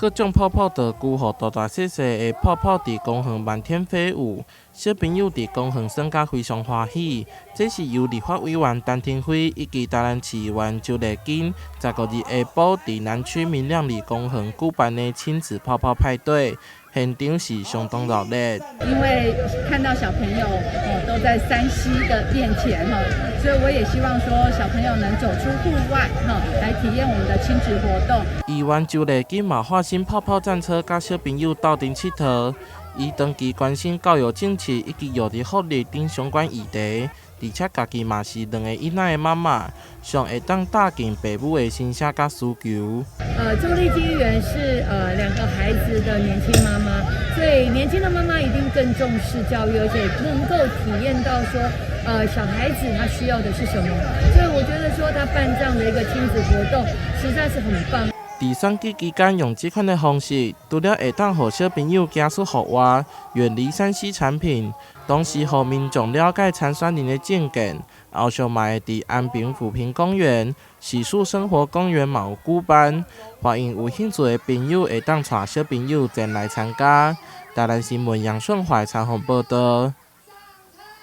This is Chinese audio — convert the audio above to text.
各种泡泡道具和大大小小的泡泡伫公园漫天飞舞，小朋友伫公园耍甲非常欢喜。这是由立法委员陈廷辉以及台南市议员周丽金15日下晡伫南区明亮里公园举办的亲子泡泡派对。现场是相当热烈，因为看到小朋友都在3C 的面前所以我也希望说小朋友能走出户外来体验我们的亲子活动。议员周丽金嘛发新泡泡战车，甲小朋友斗阵佚佗。伊长期关心教育政策以及幼儿福利等相关议题，而且家己嘛是2个囡仔的妈妈，上会当搭建父母的心声甲需求。周丽金议员是2个孩子的年轻妈妈，所以年轻的妈妈一定更重视教育，而且能够体验到说小孩子他需要的是什么。所以我觉得说他办这样的一个亲子活动，实在是很棒。伫选举期间用这款的方式，除了会当让小朋友走出户外，远离3C 产品，同时让民众了解参选人的政见。后续嘛会伫安平抚平公园、喜树生活公园嘛有举办，欢迎有兴趣的朋友会当带小朋友前来参加。台南新闻杨顺怀采访报道。